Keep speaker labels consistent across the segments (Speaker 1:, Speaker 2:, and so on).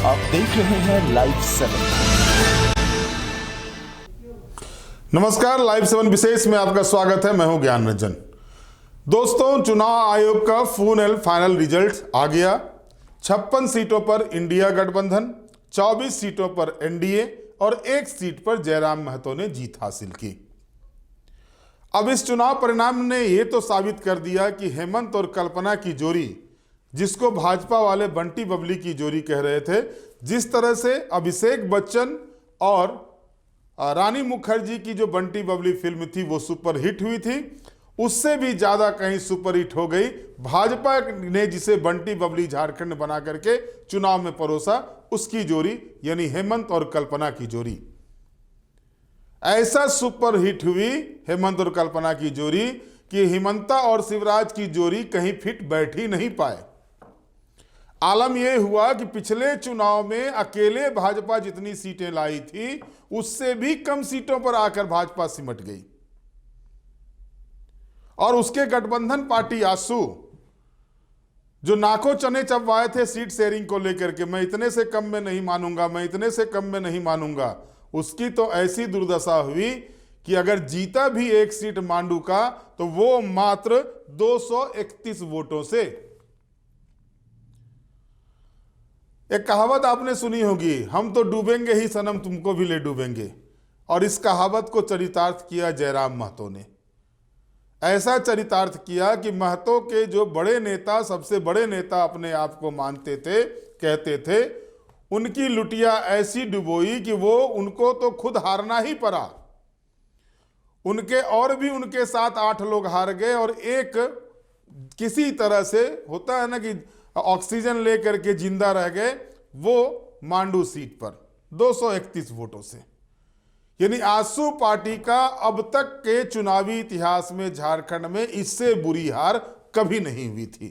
Speaker 1: आप देख रहे हैं लाइव 7।
Speaker 2: नमस्कार, लाइव 7 विशेष में आपका स्वागत है। मैं हूं ज्ञान रंजन। दोस्तों, चुनाव आयोग का फाइनल रिजल्ट आ गया। 56 सीटों पर इंडिया गठबंधन, 24 सीटों पर एनडीए और 1 सीट पर जयराम महतो ने जीत हासिल की। अब इस चुनाव परिणाम ने यह तो साबित कर दिया कि हेमंत और कल्पना की जोड़ी, जिसको भाजपा वाले बंटी बबली की जोड़ी कह रहे थे, जिस तरह से अभिषेक बच्चन और रानी मुखर्जी की जो बंटी बबली फिल्म थी वो सुपरहिट हुई थी, उससे भी ज्यादा कहीं सुपरहिट हो गई भाजपा ने जिसे बंटी बबली झारखंड बना करके चुनाव में परोसा, उसकी जोड़ी यानी हेमंत और कल्पना की जोड़ी। ऐसा सुपरहिट हुई हेमंत और कल्पना की जोड़ी कि हेमंता और शिवराज की जोड़ी कहीं फिट बैठ ही नहीं पाए। आलम यह हुआ कि पिछले चुनाव में अकेले भाजपा जितनी सीटें लाई थी उससे भी कम सीटों पर आकर भाजपा सिमट गई। और उसके गठबंधन पार्टी आसू, जो नाको चने चबवाए थे सीट शेयरिंग को लेकर के, मैं इतने से कम में नहीं मानूंगा, मैं इतने से कम में नहीं मानूंगा, उसकी तो ऐसी दुर्दशा हुई कि अगर जीता भी 1 सीट मांडू का तो वो मात्र 231 वोटों से। एक कहावत आपने सुनी होगी, हम तो डूबेंगे ही सनम तुमको भी ले डूबेंगे, और इस कहावत को चरितार्थ किया जयराम महतो ने। ऐसा चरितार्थ किया कि महतो के जो बड़े नेता, सबसे बड़े नेता अपने आप को मानते थे, कहते थे, उनकी लुटिया ऐसी डुबोई कि वो उनको तो खुद हारना ही पड़ा। उनके और भी उनके साथ 8 लोग हार गए और एक किसी तरह से, होता है ना कि ऑक्सीजन लेकर के जिंदा रह गए, वो मांडू सीट पर 231 वोटों से। यानी आसू पार्टी का अब तक के चुनावी इतिहास में झारखंड में इससे बुरी हार कभी नहीं हुई थी।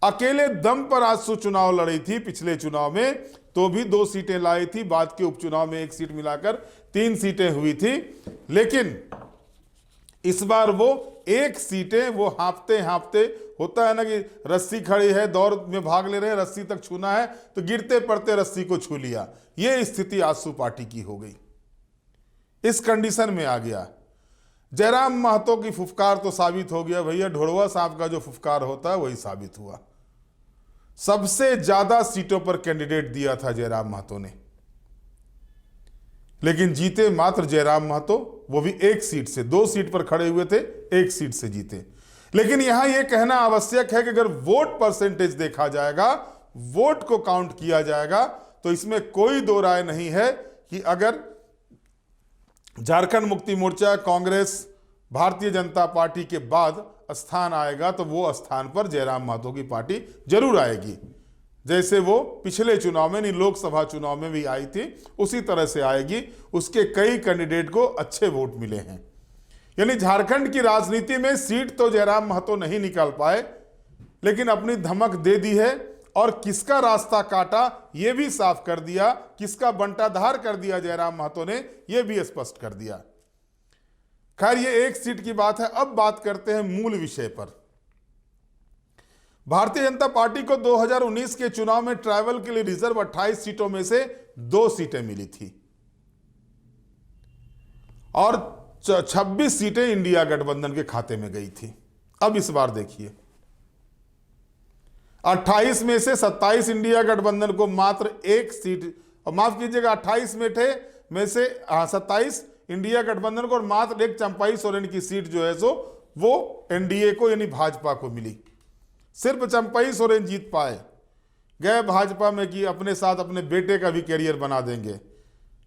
Speaker 2: अकेले दम पर आसू चुनाव लड़ी थी पिछले चुनाव में, तो भी 2 सीटें लाई थी, बाद के उपचुनाव में 1 सीट मिलाकर 3 सीटें हुई थी। लेकिन इस बार वो 1 सीटें वो हाँफते हाँफते, होता है ना कि रस्सी खड़ी है, दौड़ में भाग ले रहे हैं, रस्सी तक छूना है तो गिरते पड़ते रस्सी को छू लिया। ये स्थिति आसू पार्टी की हो गई, इस कंडीशन में आ गया। जयराम महतो की फुफकार तो साबित हो गया भैया, ढोड़वा साहब का जो फुफकार होता है वही साबित हुआ। सबसे ज्यादा सीटों पर कैंडिडेट दिया था जयराम महतो ने, लेकिन जीते मात्र जयराम महतो, वो भी 1 सीट से। 2 सीट पर खड़े हुए थे, 1 सीट से जीते। लेकिन यहां यह कहना आवश्यक है कि अगर वोट परसेंटेज देखा जाएगा, वोट को काउंट किया जाएगा, तो इसमें कोई दो राय नहीं है कि अगर झारखंड मुक्ति मोर्चा, कांग्रेस, भारतीय जनता पार्टी के बाद स्थान आएगा तो वो स्थान पर जयराम महतो की पार्टी जरूर आएगी। जैसे वो पिछले चुनाव में, नहीं लोकसभा चुनाव में भी आई थी, उसी तरह से आएगी। उसके कई कैंडिडेट को अच्छे वोट मिले हैं। यानी झारखंड की राजनीति में सीट तो जयराम महतो नहीं निकाल पाए, लेकिन अपनी धमक दे दी है और किसका रास्ता काटा यह भी साफ कर दिया, किसका बंटाधार कर दिया जयराम महतो ने, यह भी स्पष्ट कर दिया। खैर, ये 1 सीट की बात है। अब बात करते हैं मूल विषय पर। भारतीय जनता पार्टी को 2019 के चुनाव में ट्राइबल के लिए रिजर्व 28 सीटों में से 2 सीटें मिली थी और 26 सीटें इंडिया गठबंधन के खाते में गई थी। अब इस बार देखिए, 28 में से 27 इंडिया गठबंधन को मात्र 1 सीट, माफ कीजिएगा 28 में से 27 इंडिया गठबंधन को और मात्र 1 चंपाई सोरेन की सीट जो है सो वो एनडीए को यानी भाजपा को मिली। सिर्फ चंपाई सोरेन जीत पाए, गए भाजपा में कि अपने साथ अपने बेटे का भी कैरियर बना देंगे,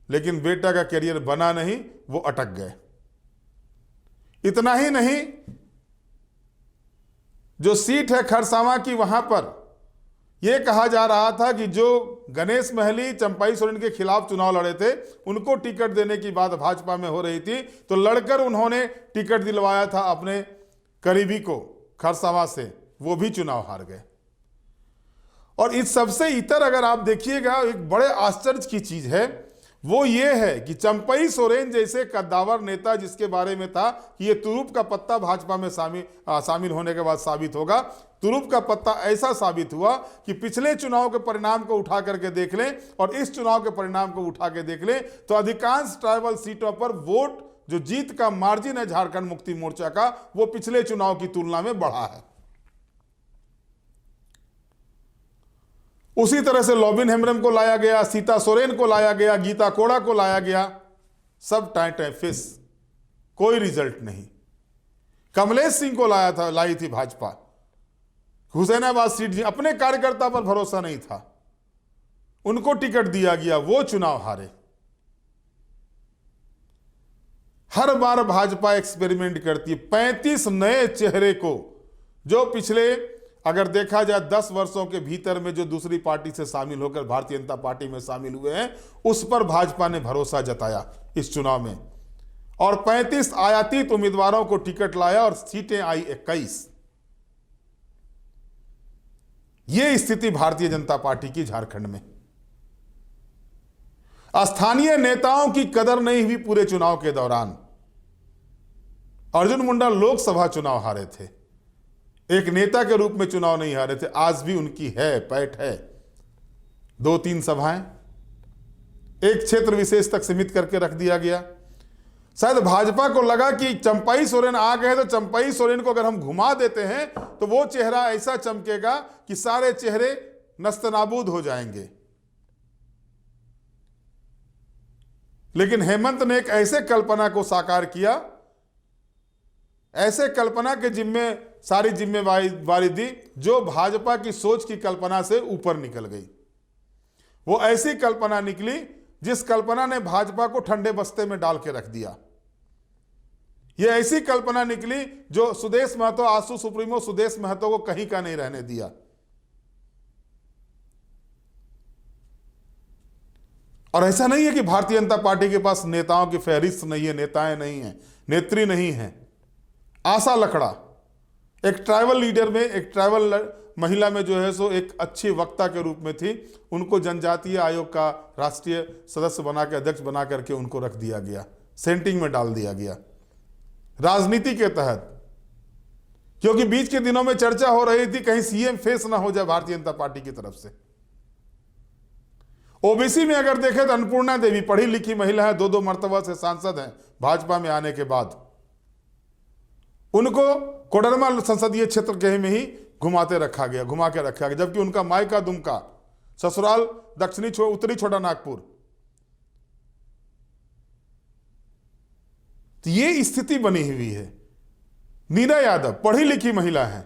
Speaker 2: लेकिन बेटा का कैरियर बना नहीं, वो अटक गए। इतना ही नहीं, जो सीट है खरसावां की, वहां पर यह कहा जा रहा था कि जो गणेश महली चंपाई सोरेन के खिलाफ चुनाव लड़े थे, उनको टिकट देने की बात भाजपा में हो रही थी, तो लड़कर उन्होंने टिकट दिलवाया था अपने करीबी को खरसावां से, वो भी चुनाव हार गए। और इस सबसे इतर अगर आप देखिएगा, एक बड़े आश्चर्य की चीज है, वो ये है कि चंपई सोरेन जैसे कद्दावर नेता, जिसके बारे में था कि ये तुरुप का पत्ता भाजपा में शामिल होने के बाद साबित होगा, तुरुप का पत्ता ऐसा साबित हुआ कि पिछले चुनाव के परिणाम को उठा करके देख लें और इस चुनाव के परिणाम को उठा के देख लें तो अधिकांश ट्राइबल सीटों पर वोट, जो जीत का मार्जिन है झारखंड मुक्ति मोर्चा का, वो पिछले चुनाव की तुलना में बढ़ा है। उसी तरह से लॉबिन हेम्ब्रम को लाया गया, सीता सोरेन को लाया गया, गीता कोड़ा को लाया गया, सब टाइम फिस, कोई रिजल्ट नहीं। कमलेश सिंह को लाई थी भाजपा, हुसैनाबाद सीट, अपने कार्यकर्ता पर भरोसा नहीं था, उनको टिकट दिया गया, वो चुनाव हारे। हर बार भाजपा एक्सपेरिमेंट करती है। 35 नए चेहरे को, जो पिछले अगर देखा जाए 10 वर्षों के भीतर में जो दूसरी पार्टी से शामिल होकर भारतीय जनता पार्टी में शामिल हुए हैं, उस पर भाजपा ने भरोसा जताया इस चुनाव में, और 35 आयातित उम्मीदवारों को टिकट लाया और सीटें आई 21। यह स्थिति भारतीय जनता पार्टी की झारखंड में। स्थानीय नेताओं की कदर नहीं हुई पूरे चुनाव के दौरान। अर्जुन मुंडा लोकसभा चुनाव हारे थे, एक नेता के रूप में चुनाव नहीं हारे थे। आज भी उनकी है, पैठ है, 2-3 सभाएं एक क्षेत्र विशेष तक सीमित करके रख दिया गया। शायद भाजपा को लगा कि चंपई सोरेन आ गए तो चंपई सोरेन को अगर हम घुमा देते हैं तो वो चेहरा ऐसा चमकेगा कि सारे चेहरे नस्तनाबूद हो जाएंगे। लेकिन हेमंत ने एक ऐसे कल्पना को साकार किया, ऐसे कल्पना के सारी जिम्मेवारी दी जो भाजपा की सोच की कल्पना से ऊपर निकल गई। वो ऐसी कल्पना निकली जिस कल्पना ने भाजपा को ठंडे बस्ते में डाल के रख दिया। ये ऐसी कल्पना निकली जो सुदेश महतो, आसू सुप्रीमो सुदेश महतो को कहीं का नहीं रहने दिया। और ऐसा नहीं है कि भारतीय जनता पार्टी के पास नेताओं की फहरिस्त नहीं है, नेताएं नहीं है, नेत्री नहीं है। आशा लकड़ा एक ट्राइबल लीडर में, एक ट्राइबल महिला में जो है सो एक अच्छी वक्ता के रूप में थी। उनको जनजातीय आयोग का राष्ट्रीय सदस्य बना के, अध्यक्ष बना करके उनको रख दिया गया, सेंटिंग में डाल दिया गया राजनीति के तहत, क्योंकि बीच के दिनों में चर्चा हो रही थी कहीं सीएम फेस ना हो जाए भारतीय जनता पार्टी की तरफ से। ओबीसी में अगर देखें तो अन्नपूर्णा देवी पढ़ी लिखी महिला है, 2 मर्तबा से सांसद हैं भाजपा में आने के बाद। उनको कोडरमा संसदीय क्षेत्र के में ही घुमा के रखा गया, जबकि उनका मायका दुमका, ससुराल उत्तरी छोटा नागपुर। तो ये स्थिति बनी हुई है। नीना यादव पढ़ी लिखी महिला है,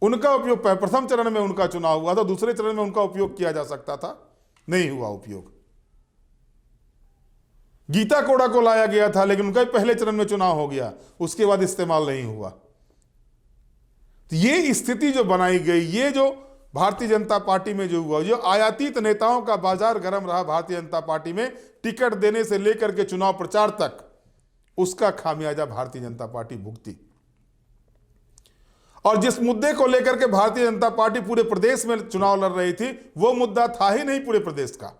Speaker 2: उनका उपयोग प्रथम चरण में उनका चुनाव हुआ था, दूसरे चरण में उनका उपयोग किया जा सकता था, नहीं हुआ उपयोग। गीता कोड़ा को लाया गया था लेकिन उनका पहले चरण में चुनाव हो गया, उसके बाद इस्तेमाल नहीं हुआ। तो ये स्थिति जो बनाई गई, ये जो भारतीय जनता पार्टी में जो हुआ, जो आयातित नेताओं का बाजार गर्म रहा भारतीय जनता पार्टी में, टिकट देने से लेकर के चुनाव प्रचार तक, उसका खामियाजा भारतीय जनता पार्टी भुगती। और जिस मुद्दे को लेकर के भारतीय जनता पार्टी पूरे प्रदेश में चुनाव लड़ रही थी, वो मुद्दा था ही नहीं पूरे प्रदेश का।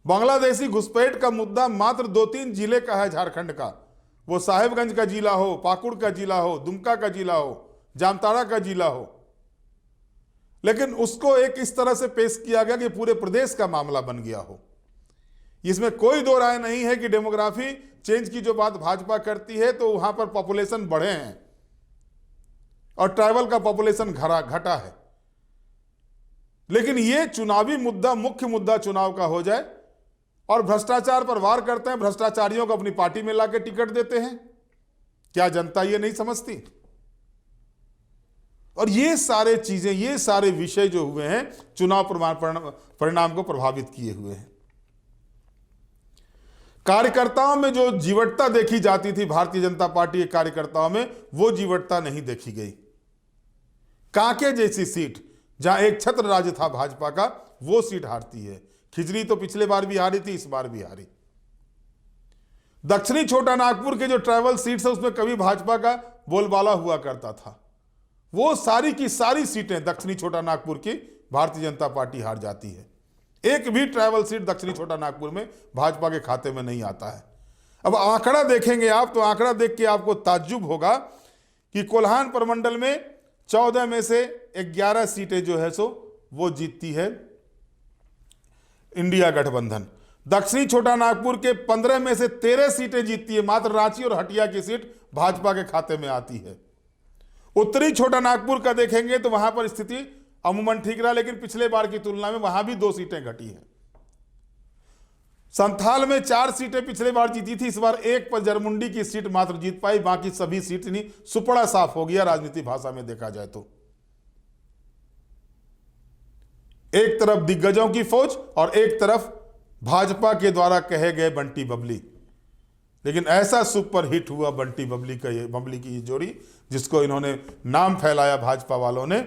Speaker 2: बांग्लादेशी घुसपैठ का मुद्दा मात्र 2-3 जिले का है झारखंड का, वो साहेबगंज का जिला हो, पाकुड़ का जिला हो, दुमका का जिला हो, जामताड़ा का जिला हो। लेकिन उसको एक इस तरह से पेश किया गया कि पूरे प्रदेश का मामला बन गया हो। इसमें कोई दो राय नहीं है कि डेमोग्राफी चेंज की जो बात भाजपा करती है तो वहां पर पॉपुलेशन बढ़े हैं और ट्राइबल का पॉपुलेशन घटा है। लेकिन यह चुनावी मुद्दा, मुख्य मुद्दा चुनाव का हो जाए और भ्रष्टाचार पर वार करते हैं, भ्रष्टाचारियों को अपनी पार्टी में लाकर टिकट देते हैं, क्या जनता ये नहीं समझती? और ये सारे चीजें, ये सारे विषय जो हुए हैं चुनाव परिणाम को प्रभावित किए हुए हैं। कार्यकर्ताओं में जो जीवटता देखी जाती थी भारतीय जनता पार्टी के कार्यकर्ताओं में, वो जीवटता नहीं देखी गई। कांके जैसी सीट जहां एक छत्र राज्य था भाजपा का, वो सीट हारती है। खिजरी तो पिछले बार भी हारी थी, इस बार भी हारी। दक्षिणी छोटा नागपुर के जो ट्राइबल सीट्स है उसमें कभी भाजपा का बोलबाला हुआ करता था, वो सारी की सारी सीटें दक्षिणी छोटा नागपुर की भारतीय जनता पार्टी हार जाती है। एक भी ट्राइबल सीट दक्षिणी छोटा नागपुर में भाजपा के खाते में नहीं आता है। अब आंकड़ा देखेंगे आप तो आंकड़ा देख के आपको ताज्जुब होगा कि कोल्हान प्रमंडल में 14 में से 11 सीटें जो है सो वो जीतती है इंडिया गठबंधन। दक्षिणी छोटा नागपुर के 15 में से 13 सीटें जीतती है, मात्र रांची और हटिया की सीट भाजपा के खाते में आती है। उत्तरी छोटा नागपुर का देखेंगे तो वहां पर स्थिति अमूमन ठीक रहा, लेकिन पिछले बार की तुलना में वहां भी 2 सीटें घटी हैं। संथाल में 4 सीटें पिछले बार जीती थी, इस बार 1 पर जरमुंडी की सीट मात्र जीत पाई, बाकी सभी सीट नहीं, सुपड़ा साफ हो गया राजनीति भाषा में देखा जाए तो। एक तरफ दिग्गजों की फौज और एक तरफ भाजपा के द्वारा कहे गए बंटी बबली। लेकिन ऐसा सुपर हिट हुआ बंटी बबली का ये बबली की ये जोड़ी, जिसको इन्होंने नाम फैलाया भाजपा वालों ने,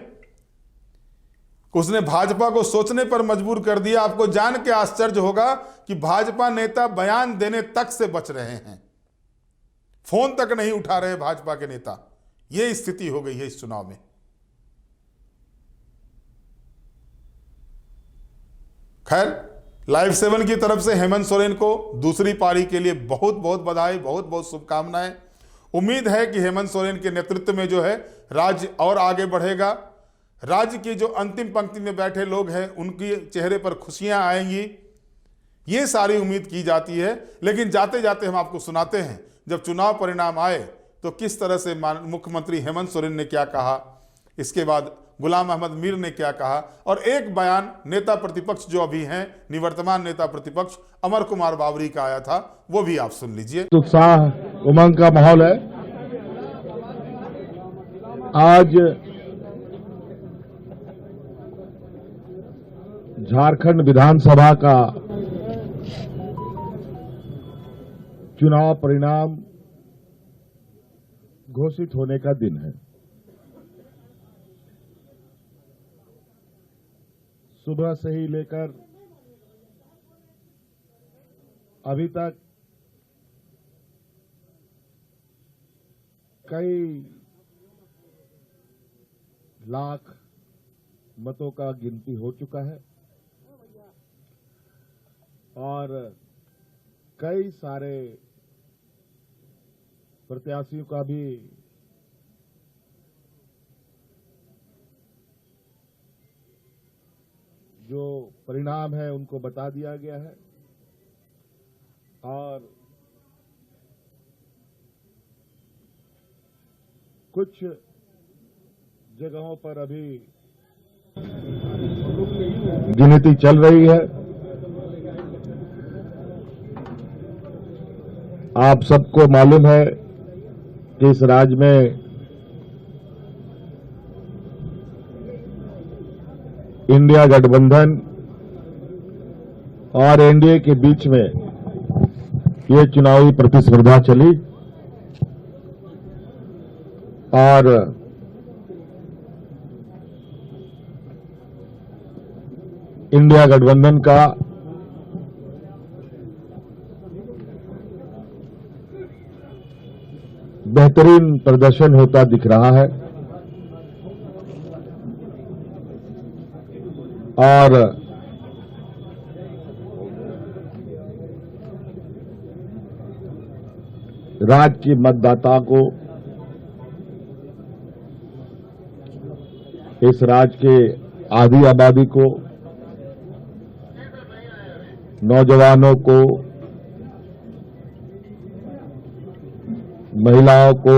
Speaker 2: उसने भाजपा को सोचने पर मजबूर कर दिया। आपको जान के आश्चर्य होगा कि भाजपा नेता बयान देने तक से बच रहे हैं, फोन तक नहीं उठा रहे भाजपा के नेता। यह स्थिति हो गई है इस चुनाव में। खैर, लाइव 7 की तरफ से हेमंत सोरेन को दूसरी पारी के लिए बहुत बहुत बधाई, बहुत बहुत शुभकामनाएं। उम्मीद है कि हेमंत सोरेन के नेतृत्व में जो है राज्य और आगे बढ़ेगा। राज्य की जो अंतिम पंक्ति में बैठे लोग हैं उनके चेहरे पर खुशियां आएंगी, ये सारी उम्मीद की जाती है। लेकिन जाते जाते हम आपको सुनाते हैं जब चुनाव परिणाम आए तो किस तरह से मुख्यमंत्री हेमंत सोरेन ने क्या कहा, इसके बाद गुलाम अहमद मीर ने क्या कहा, और एक बयान नेता प्रतिपक्ष जो अभी हैं, निवर्तमान नेता प्रतिपक्ष अमर कुमार बावरी का आया था, वो भी आप सुन लीजिए।
Speaker 3: उत्साह उमंग का माहौल है। आज झारखंड विधानसभा का चुनाव परिणाम घोषित होने का दिन है। सुबह से ही लेकर अभी तक कई लाख मतों का गिनती हो चुका है और कई सारे प्रत्याशियों का भी जो परिणाम है उनको बता दिया गया है और कुछ जगहों पर अभी गिनती चल रही है। आप सबको मालूम है कि इस राज्य में इंडिया गठबंधन और एनडीए के बीच में ये चुनावी प्रतिस्पर्धा चली और इंडिया गठबंधन का बेहतरीन प्रदर्शन होता दिख रहा है और राज्य की मतदाता को इस राज्य के आधी आबादी को, नौजवानों को, महिलाओं को,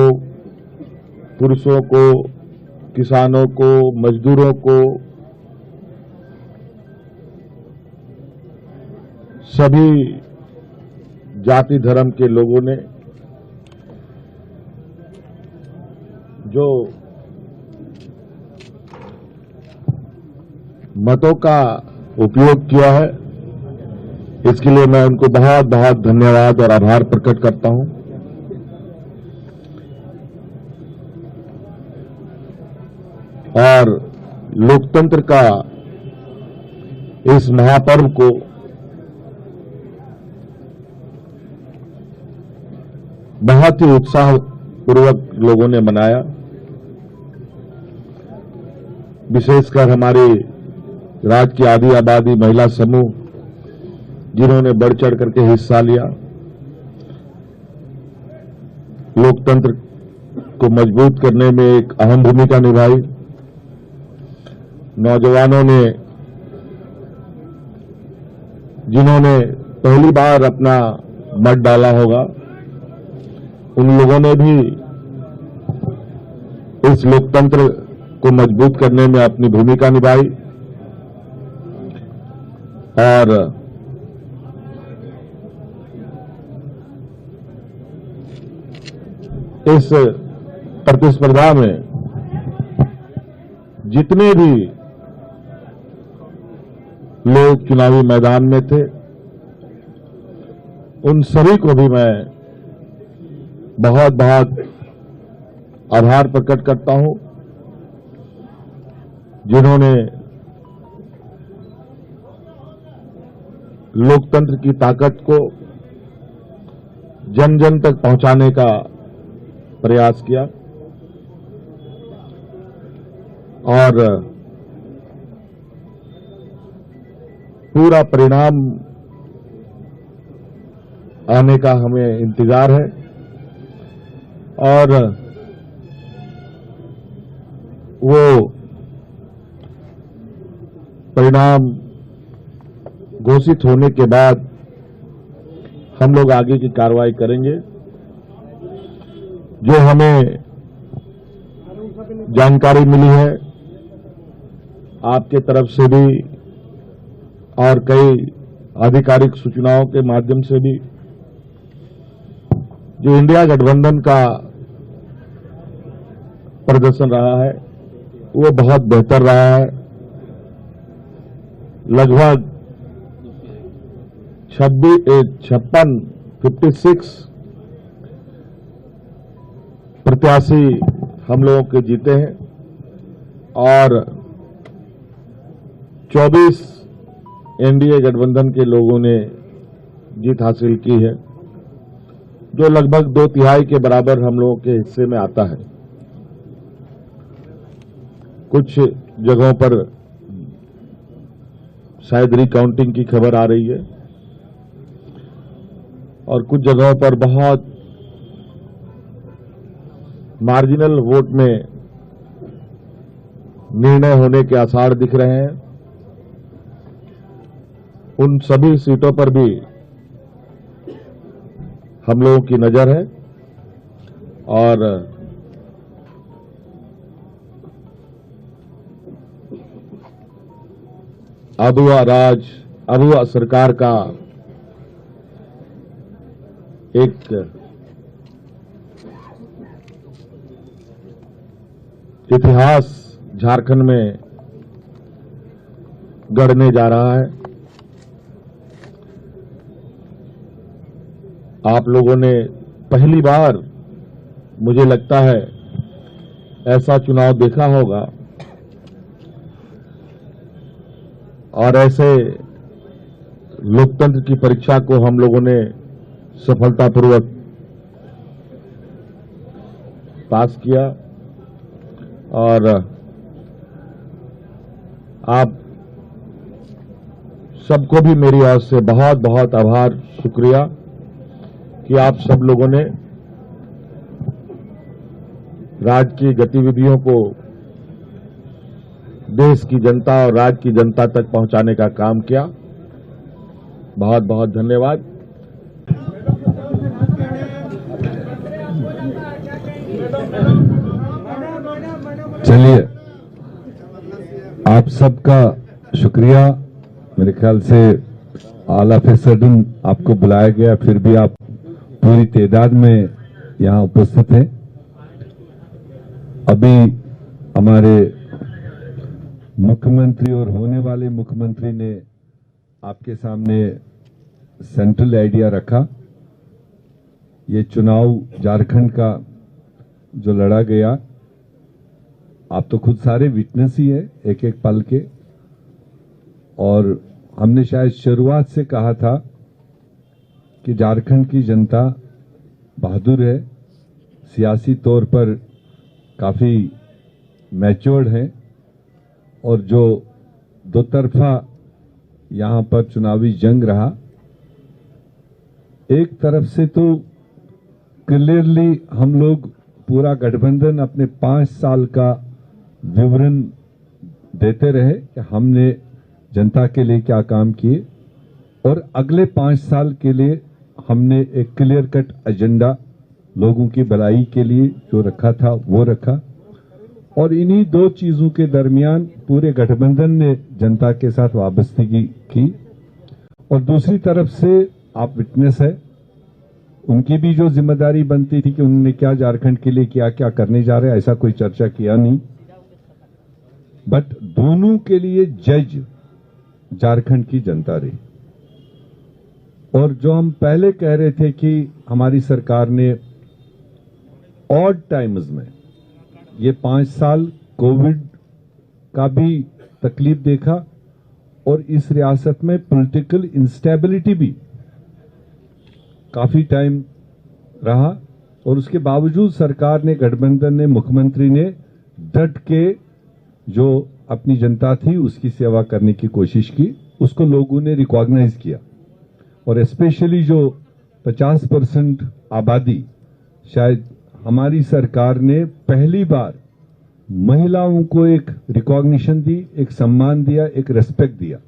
Speaker 3: पुरुषों को, किसानों को, मजदूरों को, सभी जाति धर्म के लोगों ने जो मतों का उपयोग किया है, इसके लिए मैं उनको बहुत बहुत धन्यवाद और आभार प्रकट करता हूं। और लोकतंत्र का इस महापर्व को बहुत ही उत्साहपूर्वक लोगों ने मनाया। विशेषकर हमारे राज्य की आधी आबादी महिला समूह जिन्होंने बढ़ चढ़ करके हिस्सा लिया, लोकतंत्र को मजबूत करने में एक अहम भूमिका निभाई। नौजवानों ने, जिन्होंने पहली बार अपना मत डाला होगा, उन लोगों ने भी इस लोकतंत्र को मजबूत करने में अपनी भूमिका निभाई और इस प्रतिस्पर्धा में जितने भी लोग चुनावी मैदान में थे, उन सभी को भी मैं बहुत बहुत आभार प्रकट करता हूं, जिन्होंने लोकतंत्र की ताकत को जन जन तक पहुंचाने का प्रयास किया और पूरा परिणाम आने का हमें इंतजार है और वो परिणाम घोषित होने के बाद हम लोग आगे की कार्रवाई करेंगे। जो हमें जानकारी मिली है आपके तरफ से भी और कई आधिकारिक सूचनाओं के माध्यम से भी, जो इंडिया गठबंधन का प्रदर्शन रहा है वो बहुत बेहतर रहा है। लगभग 56 प्रत्याशी हम लोगों के जीते हैं और 24 एनडीए गठबंधन के लोगों ने जीत हासिल की है, जो लगभग 2/3 के बराबर हम लोगों के हिस्से में आता है। कुछ जगहों पर शायद रिकाउंटिंग की खबर आ रही है और कुछ जगहों पर बहुत मार्जिनल वोट में निर्णय होने के आसार दिख रहे हैं। उन सभी सीटों पर भी हम लोगों की नजर है और अबुआ सरकार का एक इतिहास झारखंड में गढ़ने जा रहा है। आप लोगों ने पहली बार, मुझे लगता है, ऐसा चुनाव देखा होगा और ऐसे लोकतंत्र की परीक्षा को हम लोगों ने सफलतापूर्वक पास किया और आप सबको भी मेरी ओर से बहुत बहुत आभार, शुक्रिया कि आप सब लोगों ने राज्य की गतिविधियों को देश की जनता और राज्य की जनता तक पहुंचाने का काम किया। बहुत बहुत धन्यवाद।
Speaker 4: चलिए, आप सबका शुक्रिया। मेरे ख्याल से ऑल ऑफ ए सडन आपको बुलाया गया, फिर भी आप पूरी तादाद में यहाँ उपस्थित हैं। अभी हमारे मुख्यमंत्री और होने वाले मुख्यमंत्री ने आपके सामने सेंट्रल आइडिया रखा। ये चुनाव झारखंड का जो लड़ा गया, आप तो खुद सारे विटनेस ही है एक एक पल के, और हमने शायद शुरुआत से कहा था कि झारखंड की जनता बहादुर है, सियासी तौर पर काफ़ी मैच्योर्ड है और जो दो तरफा यहाँ पर चुनावी जंग रहा। एक तरफ से तो क्लियरली हम लोग पूरा गठबंधन अपने 5 साल का विवरण देते रहे कि हमने जनता के लिए क्या काम किए और अगले 5 साल के लिए हमने एक क्लियर कट एजेंडा लोगों की भलाई के लिए जो रखा था वो रखा। और इन्हीं दो चीजों के दरमियान पूरे गठबंधन ने जनता के साथ वाबस्तगी की। और दूसरी तरफ से आप विटनेस है, उनकी भी जो जिम्मेदारी बनती थी कि उन्होंने क्या झारखंड के लिए क्या क्या करने जा रहे हैं, ऐसा कोई चर्चा किया नहीं। बट दोनों के लिए जज झारखंड की जनता रही। और जो हम पहले कह रहे थे कि हमारी सरकार ने ऑड टाइम्स में ये 5 साल कोविड का भी तकलीफ देखा और इस रियासत में पॉलिटिकल इंस्टेबिलिटी भी काफी टाइम रहा, और उसके बावजूद सरकार ने, गठबंधन ने, मुख्यमंत्री ने डट के जो अपनी जनता थी उसकी सेवा करने की कोशिश की। उसको लोगों ने रिकॉग्नाइज किया। और स्पेशली जो 50% आबादी, शायद हमारी सरकार ने पहली बार महिलाओं को एक रिकॉग्निशन दी, एक सम्मान दिया, एक रेस्पेक्ट दिया।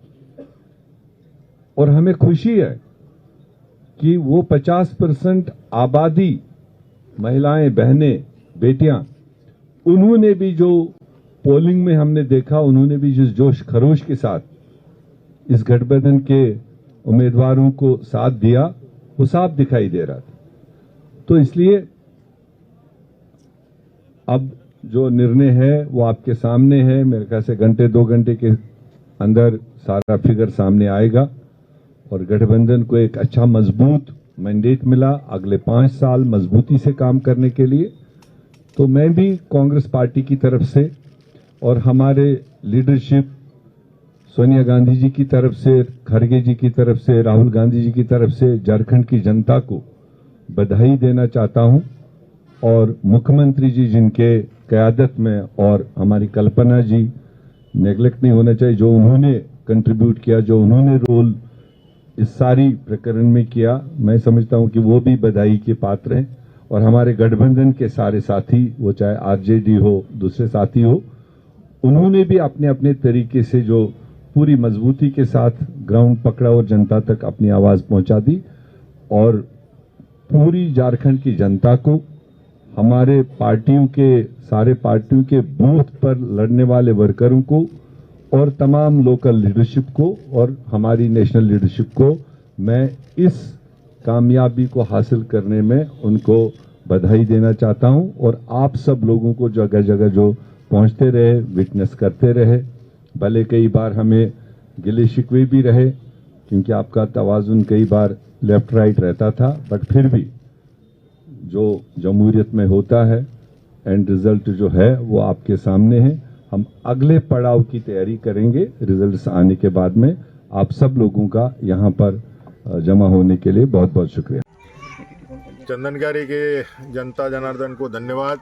Speaker 4: और हमें खुशी है कि वो 50% आबादी, महिलाएं, बहनें, बेटियां, उन्होंने भी जो पोलिंग में हमने देखा, उन्होंने भी जिस जोश खरोश के साथ इस गठबंधन के उम्मीदवारों को साथ दिया, वो साफ दिखाई दे रहा था। तो इसलिए अब जो निर्णय है वो आपके सामने है। मेरे ख्याल से घंटे 2 घंटे के अंदर सारा फिगर सामने आएगा और गठबंधन को एक अच्छा मजबूत मैंडेट मिला अगले 5 साल मजबूती से काम करने के लिए। तो मैं भी कांग्रेस पार्टी की तरफ से और हमारे लीडरशिप सोनिया गांधी जी की तरफ से, खड़गे जी की तरफ से, राहुल गांधी जी की तरफ से झारखंड की जनता को बधाई देना चाहता हूं। और मुख्यमंत्री जी जिनके क़यादत में, और हमारी कल्पना जी, नेग्लेक्ट नहीं होना चाहिए, जो उन्होंने कंट्रीब्यूट किया, जो उन्होंने रोल इस सारी प्रकरण में किया, मैं समझता हूं कि वो भी बधाई के पात्र हैं। और हमारे गठबंधन के सारे साथी, वो चाहे आरजेडी हो, दूसरे साथी हो, उन्होंने भी अपने अपने तरीके से जो पूरी मजबूती के साथ ग्राउंड पकड़ा और जनता तक अपनी आवाज पहुंचा दी। और पूरी झारखंड की जनता को, हमारे पार्टियों के, सारे पार्टियों के बूथ पर लड़ने वाले वर्करों को और तमाम लोकल लीडरशिप को और हमारी नेशनल लीडरशिप को मैं इस कामयाबी को हासिल करने में उनको बधाई देना चाहता हूं। और आप सब लोगों को जगह जगह जो पहुंचते रहे, विटनेस करते रहे, भले कई बार हमें गिले शिकवे भी रहे क्योंकि आपका तवाजुन कई बार लेफ्ट राइट रहता था, बट फिर भी जो जमहूरियत में होता है, एंड रिजल्ट जो है वो आपके सामने है। हम अगले पड़ाव की तैयारी करेंगे रिजल्ट्स आने के बाद में। आप सब लोगों का यहाँ पर जमा होने के लिए बहुत बहुत शुक्रिया।
Speaker 2: चंदनगारी के जनता जनार्दन को धन्यवाद।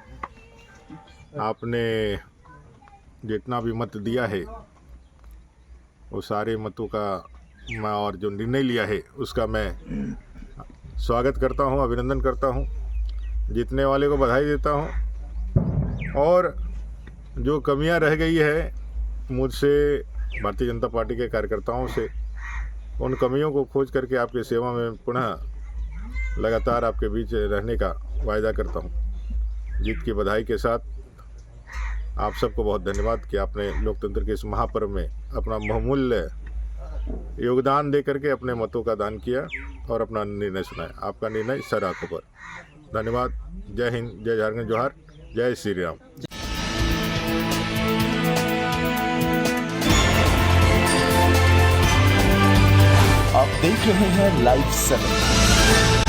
Speaker 2: आपने जितना भी मत दिया है वो सारे मतों का मैं, और जो निर्णय लिया है उसका मैं स्वागत करता हूं, अभिनंदन करता हूं, जीतने वाले को बधाई देता हूं। और जो कमियां रह गई है मुझसे, भारतीय जनता पार्टी के कार्यकर्ताओं से, उन कमियों को खोज करके आपकी सेवा में पुनः लगातार आपके बीच रहने का वायदा करता हूं। जीत की बधाई के साथ आप सबको बहुत धन्यवाद कि आपने लोकतंत्र के इस महापर्व में अपना बहुमूल्य योगदान दे करके अपने मतों का दान किया और अपना निर्णय सुनाया। आपका निर्णय सर आंखों पर। धन्यवाद। जय हिंद, जय झारखंड, जोहार, जय श्री राम।
Speaker 1: आप देख रहे हैं लाइव 7।